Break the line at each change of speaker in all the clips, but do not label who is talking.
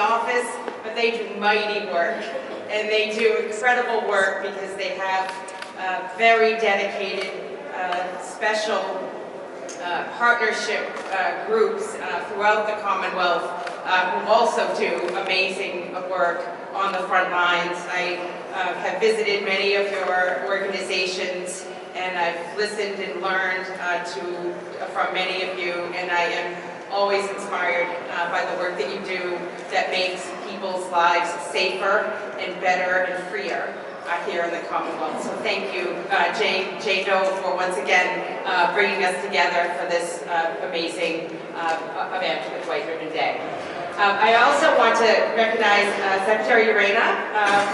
office, but they do mighty work. And they do incredible work because they have very dedicated, special partnership groups throughout the Commonwealth who also do amazing work on the front lines. I have visited many of your organizations, and I've listened and learned from many of you, and I am always inspired by the work that you do that makes people's lives safer and better and freer here in the Commonwealth. So thank you, Jane Doe, for once again bringing us together for this amazing event with White Ribbon Day. I also want to recognize Secretary Urena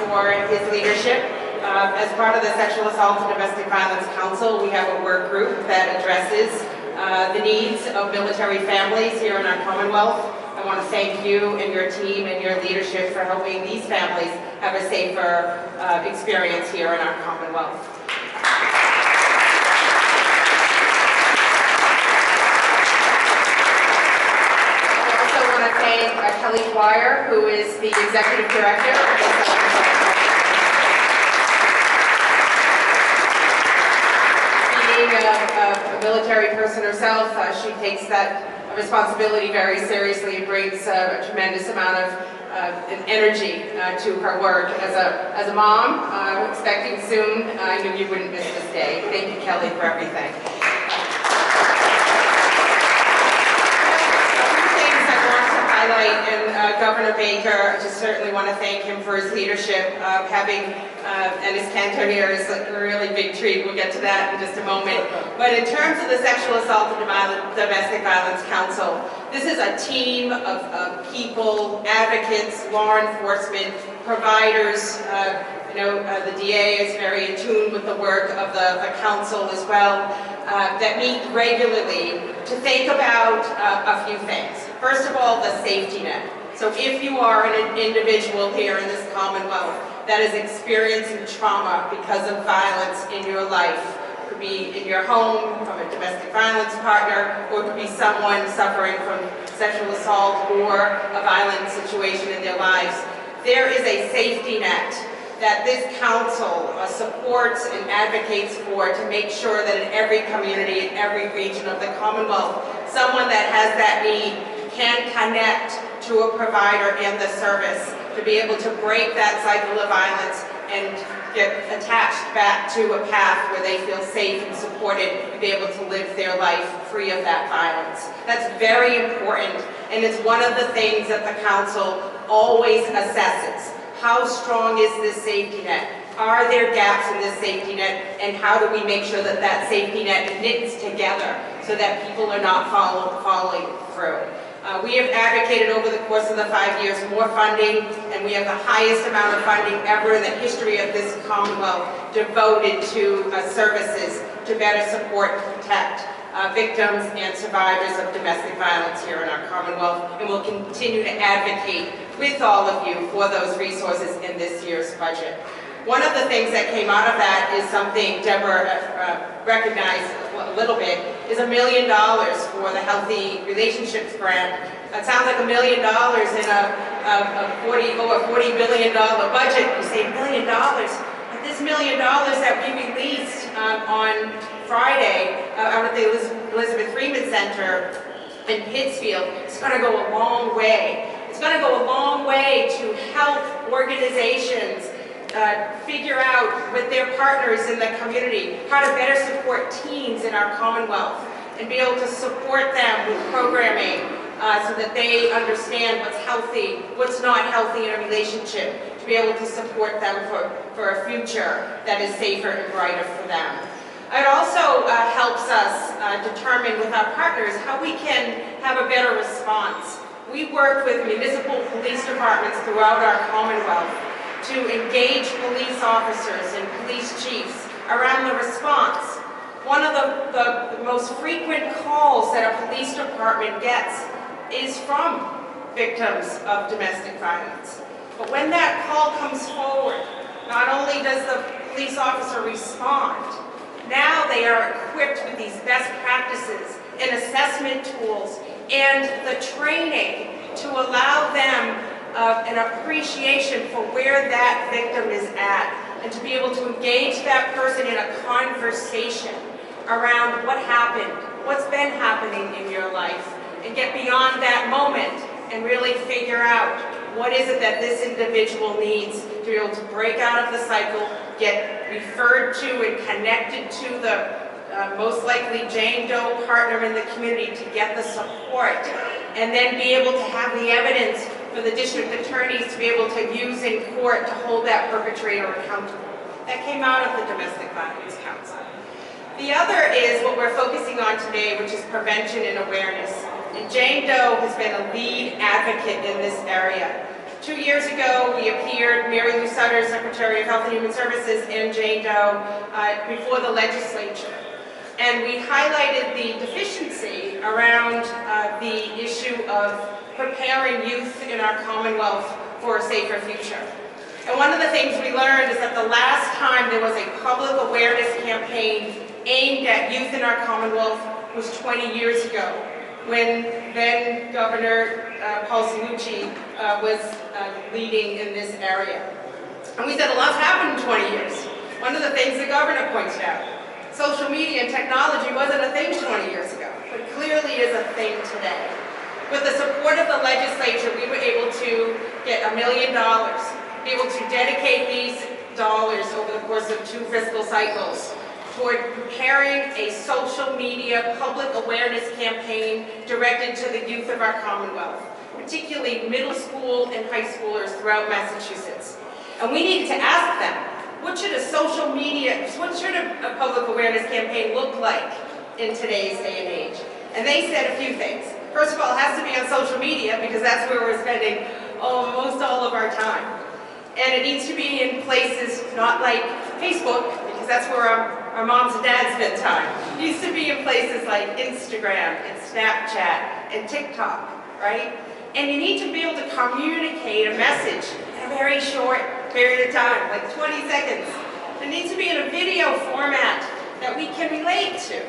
for his leadership. As part of the Sexual Assault and Domestic Violence Council, we have a work group that addresses the needs of military families here in our Commonwealth. I want to thank you and your team and your leadership for helping these families have a safer experience here in our Commonwealth. I also want to thank Kelly Dwyer, who is the Executive Director of the a military person herself, she takes that responsibility very seriously and brings a tremendous amount of energy to her work. As a mom, expecting soon, I knew you wouldn't miss this day. Thank you, Kelly, for everything. Highlight, and Governor Baker, I just certainly want to thank him for his leadership. Having Enes Kanter here is a really big treat. We'll get to that in just a moment. But in terms of the Sexual Assault and Domestic Violence Council, this is a team of people, advocates, law enforcement, providers. The DA is very in tune with the work of the council as well, that meet regularly to think about a few things. First of all, the safety net. So if you are an individual here in this Commonwealth that is experiencing trauma because of violence in your life, it could be in your home, from a domestic violence partner, or it could be someone suffering from sexual assault or a violent situation in their lives, there is a safety net that this council supports and advocates for to make sure that in every community, in every region of the Commonwealth, someone that has that need can connect to a provider and the service to be able to break that cycle of violence and get attached back to a path where they feel safe and supported and be able to live their life free of that violence. That's very important, and it's one of the things that the council always assesses. How strong is this safety net? Are there gaps in this safety net? And how do we make sure that that safety net knits together so that people are not falling through? We have advocated over the course of the 5 years more funding, and we have the highest amount of funding ever in the history of this Commonwealth devoted to services to better support and protect victims and survivors of domestic violence here in our Commonwealth, and we'll continue to advocate with all of you for those resources in this year's budget. One of the things that came out of that is something Deborah recognized a little bit, is $1 million for the Healthy Relationships Grant. It sounds like $1 million in over $40 billion budget. You say $1 million, but this $1 million that we released on Friday out at the Elizabeth Freeman Center in Pittsfield, it's going to go a long way. It's going to go a long way to help organizations figure out with their partners in the community how to better support teens in our Commonwealth and be able to support them with programming so that they understand what's healthy, what's not healthy in a relationship, to be able to support them for a future that is safer and brighter for them. It also helps us determine with our partners how we can have a better response. We work with municipal police departments throughout our Commonwealth to engage police officers and police chiefs around the response. One of the most frequent calls that a police department gets is from victims of domestic violence. But when that call comes forward, not only does the police officer respond, now they are equipped with these best practices and assessment tools and the training to allow them of an appreciation for where that victim is at, and to be able to engage that person in a conversation around what happened, what's been happening in your life, and get beyond that moment and really figure out what is it that this individual needs to be able to break out of the cycle, get referred to and connected to the most likely Jane Doe partner in the community to get the support, and then be able to have the evidence for the district attorneys to be able to use in court to hold that perpetrator accountable. That came out of the Domestic Violence Council. The other is what we're focusing on today, which is prevention and awareness. And Jane Doe has been a lead advocate in this area. 2 years ago, we appeared, Mary Lou Sutter, Secretary of Health and Human Services, and Jane Doe before the legislature. And we highlighted the deficiency around the issue of preparing youth in our Commonwealth for a safer future. And one of the things we learned is that the last time there was a public awareness campaign aimed at youth in our Commonwealth was 20 years ago, when then Governor Paul Cellucci was leading in this area. And we said a lot's happened in 20 years. One of the things the governor pointed out, social media and technology wasn't a thing 20 years ago, but clearly is a thing today. With the support of the legislature, we were able to get $1 million, be able to dedicate these dollars over the course of 2 fiscal cycles toward preparing a social media public awareness campaign directed to the youth of our Commonwealth, particularly middle school and high schoolers throughout Massachusetts. And we needed to ask them, what should a public awareness campaign look like in today's day and age? And they said a few things. First of all, it has to be on social media, because that's where we're spending almost all of our time. And it needs to be in places not like Facebook, because that's where our moms and dads spend time. It needs to be in places like Instagram and Snapchat and TikTok, right? And you need to be able to communicate a message in a very short period of time, like 20 seconds. It needs to be in a video format that we can relate to.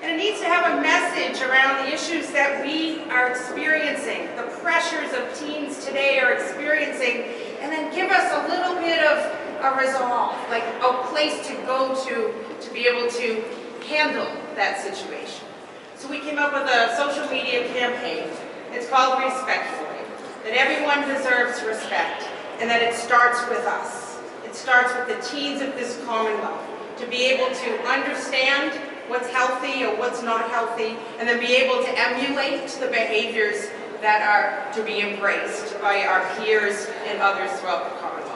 And it needs to have a message around the issues that we are experiencing, the pressures of teens today are experiencing, and then give us a little bit of a resolve, like a place to go to be able to handle that situation. So we came up with a social media campaign. It's called Respectfully, that everyone deserves respect, and that it starts with us. It starts with the teens of this Commonwealth, to be able to understand what's healthy or what's not healthy, and then be able to emulate the behaviors that are to be embraced by our peers and others throughout the Commonwealth.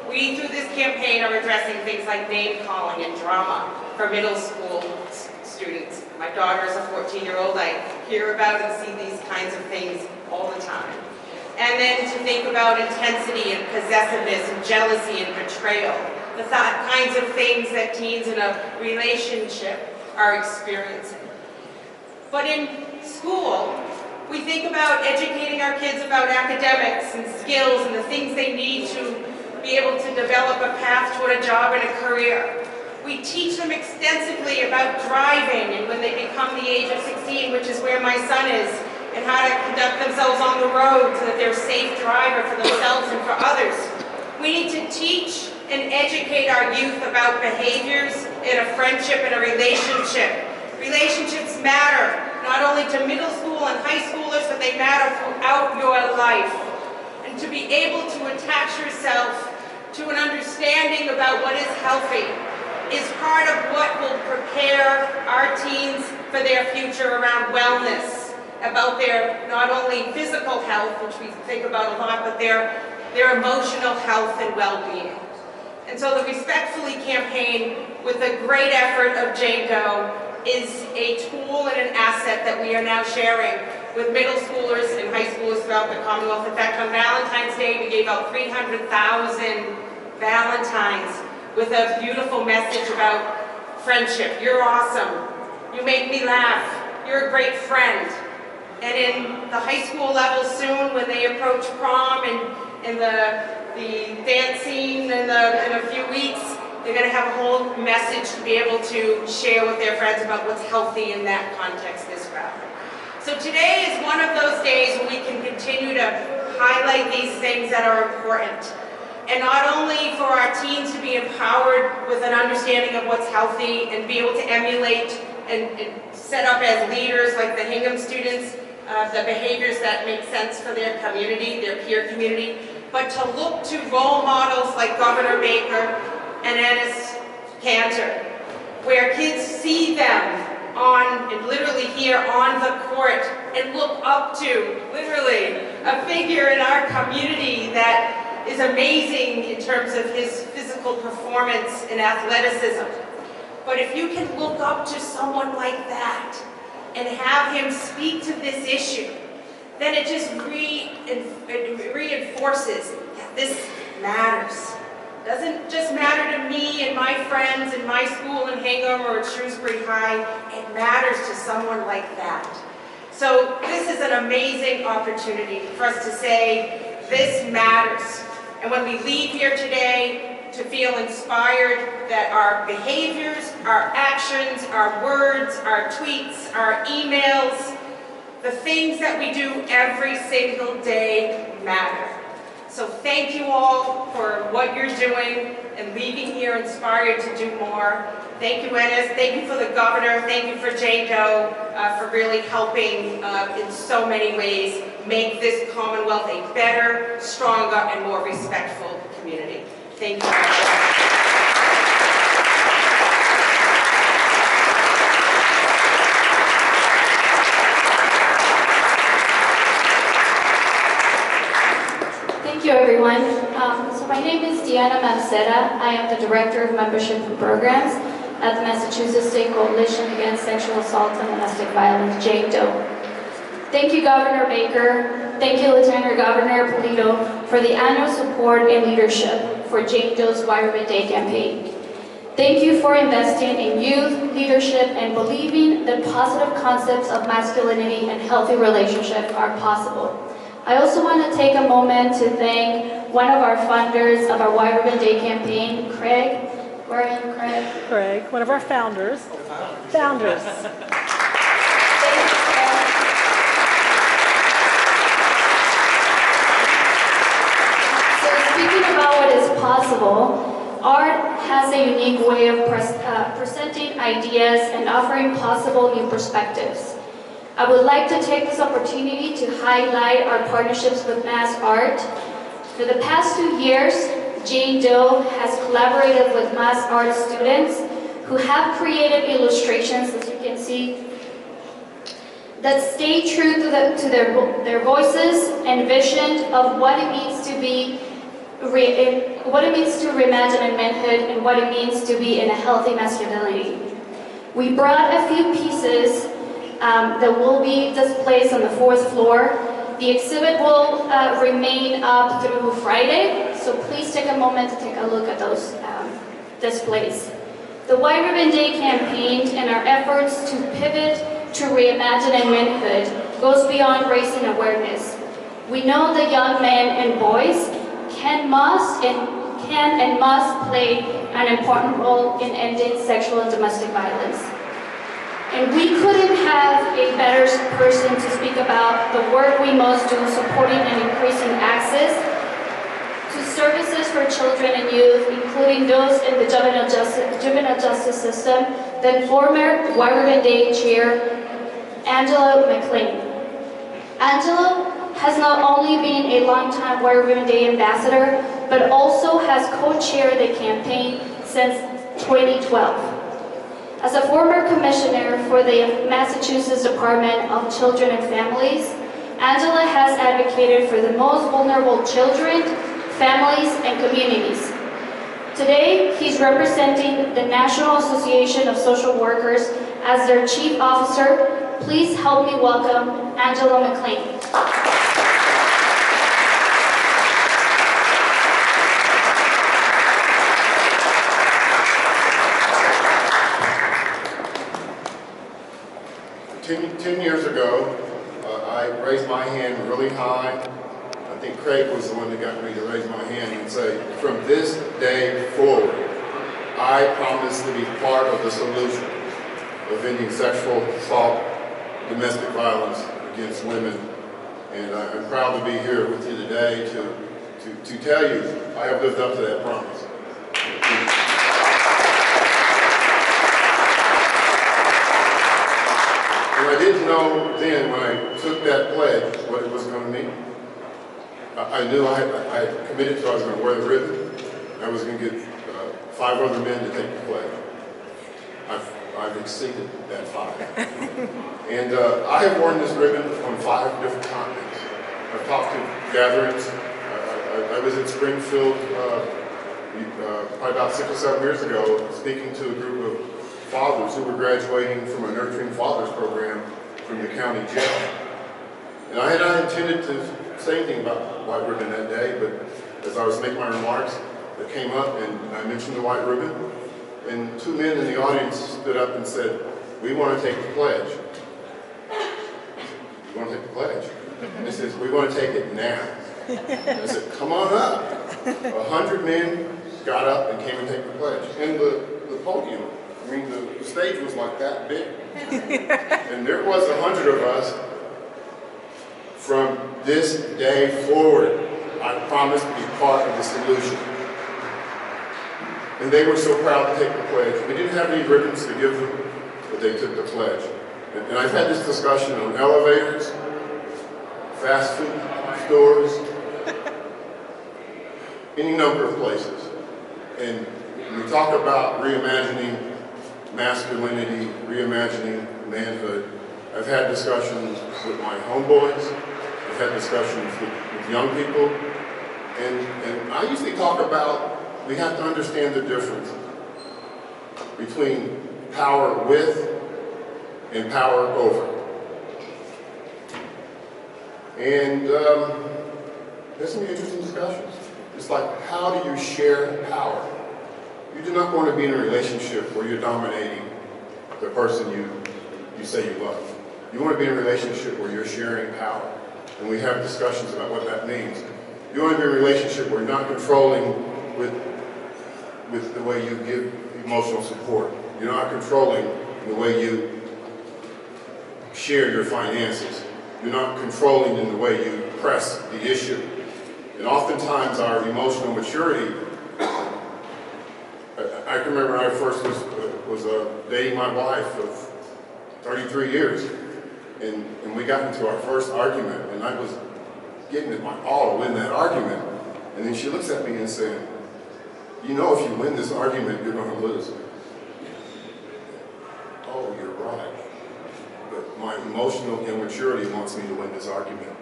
We, through this campaign, are addressing things like name calling and drama for middle school students. My daughter is a 14-year-old. I hear about and see these kinds of things all the time. And then to think about intensity and possessiveness and jealousy and betrayal, the kinds of things that teens in a relationship are experiencing. But in school, we think about educating our kids about academics and skills and the things they need to be able to develop a path toward a job and a career. We teach them extensively about driving, and when they become the age of 16, which is where my son is, and how to conduct themselves on the road so that they're a safe driver for themselves and for others. We need to teach and educate our youth about behaviors in a friendship and a relationship. Relationships matter, not only to middle school and high schoolers, but they matter throughout your life. And to be able to attach yourself to an understanding about what is healthy is part of what will prepare our teens for their future around wellness, about their not only physical health, which we think about a lot, but their emotional health and well-being. And so the Respectfully campaign, with the great effort of Jane Doe, is a tool and an asset that we are now sharing with middle schoolers and high schoolers throughout the Commonwealth. In fact, on Valentine's Day, we gave out 300,000 Valentines with a beautiful message about friendship. You're awesome. You make me laugh. You're a great friend. And in the high school level soon, when they approach prom and the dance scene in a few weeks, they're going to have a whole message to be able to share with their friends about what's healthy in that context as well. So today is one of those days when we can continue to highlight these things that are important. And not only for our teens to be empowered with an understanding of what's healthy and be able to emulate and set up as leaders like the Hingham students, the behaviors that make sense for their community, their peer community, but to look to role models like Governor Baker and Enes Kanter, where kids see them on, and literally here on the court, and look up to, literally, a figure in our community that is amazing in terms of his physical performance and athleticism. But if you can look up to someone like that and have him speak to this issue, then it just reinforces that this matters. It doesn't just matter to me and my friends in my school in Hingham or at Shrewsbury High. It matters to someone like that. So this is an amazing opportunity for us to say, this matters. And when we leave here today, to feel inspired that our behaviors, our actions, our words, our tweets, our emails, the things that we do every single day matter. So thank you all for what you're doing and leaving here inspired to do more. Thank you, Enes. Thank you for the governor. Thank you for Jane Doe for really helping in so many ways make this Commonwealth a better, stronger, and more respectful community. Thank you.
Thank you, everyone. So my name is Diana Mancera. I am the Director of Membership and Programs at the Massachusetts State Coalition Against Sexual Assault and Domestic Violence, Jane Doe. Thank you, Governor Baker. Thank you, Lieutenant Governor Polito, for the annual support and leadership for Jane Doe's White Ribbon Day campaign. Thank you for investing in youth leadership and believing that positive concepts of masculinity and healthy relationships are possible. I also want to take a moment to thank one of our funders of our White Ribbon Day campaign, Craig. Where are you, Craig?
Craig, one of our founders. Founders.
Thank you, Craig. So speaking about what is possible, art has a unique way of presenting ideas and offering possible new perspectives. I would like to take this opportunity to highlight our partnerships with Mass Art. For the past 2 years, Jane Doe has collaborated with Mass Art students who have created illustrations, as you can see, that stay true to their voices and vision of what it means to be, what it means to reimagine in manhood and what it means to be in a healthy masculinity. We brought a few pieces that will be displayed on the 4th floor. The exhibit will remain up through Friday, so please take a moment to take a look at those displays. The White Ribbon Day campaign and our efforts to pivot to reimagine in manhood goes beyond raising awareness. We know that young men and boys can and must play an important role in ending sexual and domestic violence. And we couldn't have a better person to speak about the work we must do supporting and increasing access to services for children and youth, including those in the juvenile justice system, than former White Ribbon Day Chair Angelo McClain. Angelo has not only been a longtime White Ribbon Day ambassador, but also has co-chaired the campaign since 2012. As a former commissioner for the Massachusetts Department of Children and Families, Angela has advocated for the most vulnerable children, families, and communities. Today, he's representing the National Association of Social Workers as their chief officer. Please help me welcome Angelo McClain.
10 years ago, I raised my hand really high. I think Craig was the one that got me to raise my hand and say, from this day forward, I promise to be part of the solution of ending sexual assault, domestic violence against women And I'm proud to be here with you today to tell you I have lived up to that promise. And I didn't know then when I took that pledge what it was going to mean. I knew I committed to I was going to wear the ribbon. I was going to get 5 other men to take the pledge. I've exceeded that 5. And I have worn this ribbon on 5 different continents. I've talked to gatherings. I was in Springfield probably about 6 or 7 years ago speaking to a group of fathers who were graduating from a Nurturing Fathers program from the county jail. And I had not intended to say anything about white ribbon that day, but as I was making my remarks, it came up and I mentioned the white ribbon. And 2 men in the audience stood up and said, "We want to take the pledge." "You want to take the pledge?" And they said, "We want to take it now." I said, "Come on up." 100 men got up and came and take the pledge. And the podium, I mean, the stage was like that big. And there was 100 of us. From this day forward, I promised to be part of the solution. And they were so proud to take the pledge. We didn't have any ribbons to give them, but they took the pledge. And I've had this discussion on elevators, fast food stores, any number of places. And when we talk about reimagining masculinity, reimagining manhood, I've had discussions with my homeboys, I've had discussions with young people, and I usually talk about we have to understand the difference between power with and power over. And there's some interesting discussions. It's like, how do you share power? You do not want to be in a relationship where you're dominating the person you say you love. You want to be in a relationship where you're sharing power. And we have discussions about what that means. You want to be in a relationship where you're not controlling with the way you give emotional support. You're not controlling the way you share your finances. You're not controlling in the way you press the issue. And oftentimes our emotional maturity, I can remember when I first was dating my wife of 33 years, and we got into our first argument, and I was getting it my all to win that argument. And then she looks at me and said, "You know, if you win this argument, you're going to lose." Oh, you're right. But my emotional immaturity wants me to win this argument.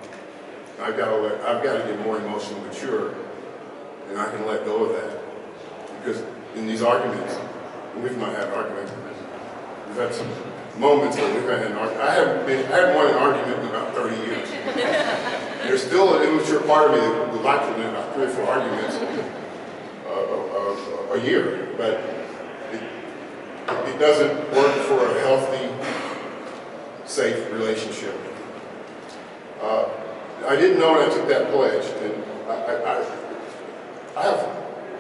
I've got to get more emotionally mature, and I can let go of that. Because in these arguments, and we've not had arguments, we've had some moments where we've had an argument. I haven't won an argument in about 30 years. There's still an immature part of me that would like to win about 3 or 4 arguments a year, but it doesn't work for a healthy, safe relationship. I didn't know when I took that pledge, and I have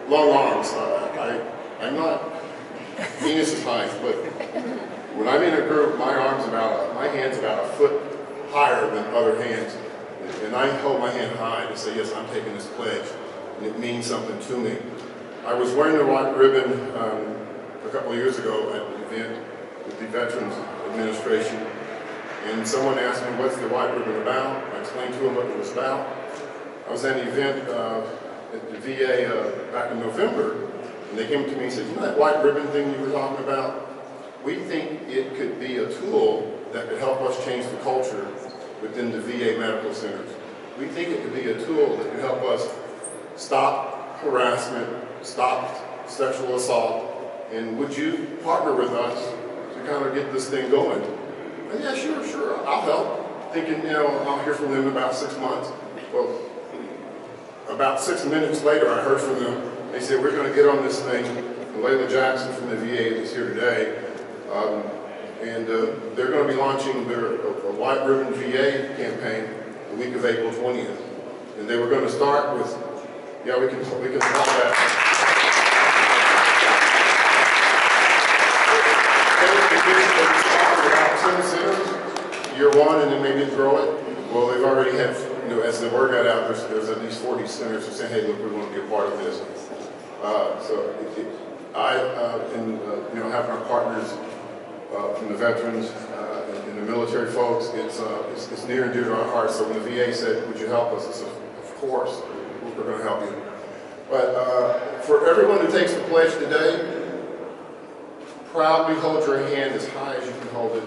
long arms. I'm not Enes' height, but when I'm in a group, my hand's about a foot higher than other hands, and I hold my hand high to say, yes, I'm taking this pledge, and it means something to me. I was wearing the white ribbon a couple of years ago at an event with the Veterans Administration, and someone asked me, what's the white ribbon about? I explained to them what it was about. I was at an event at the VA back in November, and they came to me and said, you know that white ribbon thing you were talking about? We think it could be a tool that could help us change the culture within the VA medical centers. We think it could be a tool that could help us stop harassment, stop sexual assault, and would you partner with us to kind of get this thing going? And yeah, sure, I'll help. Thinking, I'll hear from them in about 6 months. Well, about 6 minutes later, I heard from them. They said, we're going to get on this thing. And Layla Jackson from the VA is here today. And they're going to be launching a White Ribbon VA campaign the week of April 20th. And they were going to start with, we can call that. About 10 centers, year 1, and then maybe grow it. Well, they've already had, as the word got out, there's at least 40 centers who say, hey, look, we want to be a part of this. Having our partners from the veterans and the military folks, it's near and dear to our hearts. So when the VA said, would you help us? I said, of course, we're going to help you. But for everyone who takes the pledge today, proudly hold your hand as high as you can hold it.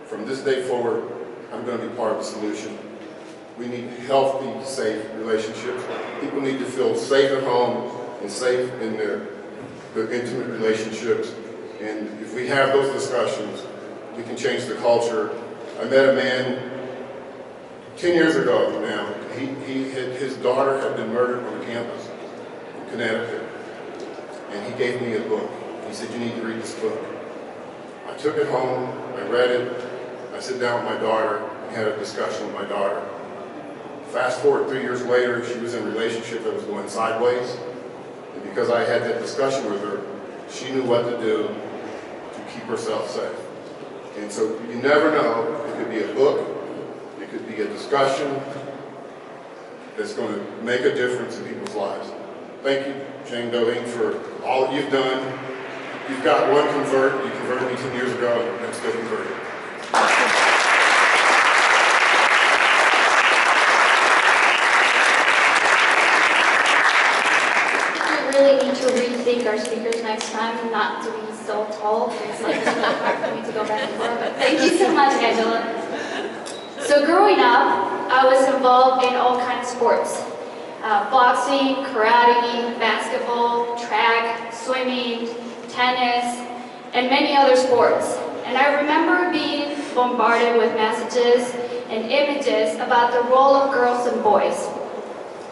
From this day forward, I'm going to be part of the solution. We need healthy, safe relationships. People need to feel safe at home and safe in their intimate relationships. And if we have those discussions, we can change the culture. I met a man 10 years ago now. His daughter had been murdered on campus in Connecticut. And he gave me a book. He said, you need to read this book. I took it home, I read it, I sat down with my daughter and had a discussion with my daughter. Fast forward 3 years later, she was in a relationship that was going sideways. And because I had that discussion with her, she knew what to do to keep herself safe. And so you never know, it could be a book, it could be a discussion that's going to make a difference in people's lives. Thank you, Jane Doe Inc., for all that you've done. You've got one convert. You converted me 10 years ago, and I'm still converted.
We really need to rethink our speakers next time, not to be so tall. It's like it's really hard for me to go back and forth. But thank you so much, Angela. So growing up, I was involved in all kinds of sports. Boxing, karate, basketball, track, swimming, tennis, and many other sports. And I remember being bombarded with messages and images about the role of girls and boys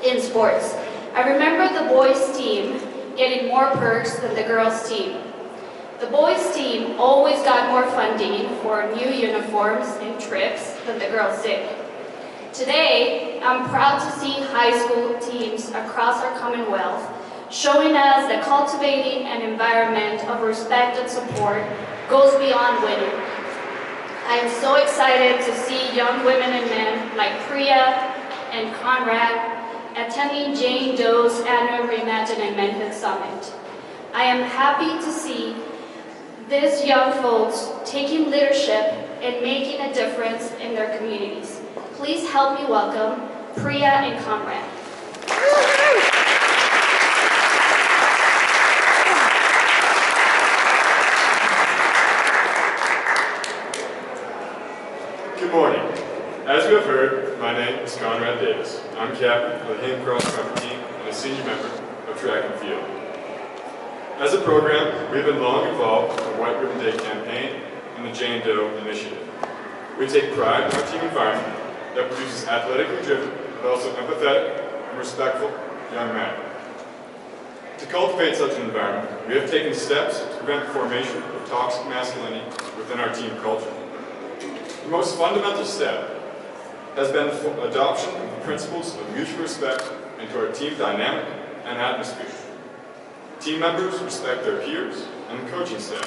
in sports. I remember the boys' team getting more perks than the girls' team. The boys' team always got more funding for new uniforms and trips than the girls did. Today, I'm proud to see high school teams across our Commonwealth showing us that cultivating an environment of respect and support goes beyond winning. I am so excited to see young women and men like Priya and Conrad attending Jane Doe's annual Reimagining Manhood Summit. I am happy to see these young folks taking leadership and making a difference in their communities. Please help me welcome Priya and Conrad.
Good morning. As you have heard, my name is Conrad Davis. I'm captain of the Hingham Cross Country team and a senior member of track and field. As a program, we have been long involved in the White Ribbon Day campaign and the Jane Doe initiative. We take pride in our team environment that produces athletically driven, but also empathetic and respectful young men. To cultivate such an environment, we have taken steps to prevent the formation of toxic masculinity within our team culture. The most fundamental step has been the adoption of the principles of mutual respect into our team dynamic and atmosphere. Team members respect their peers and the coaching staff.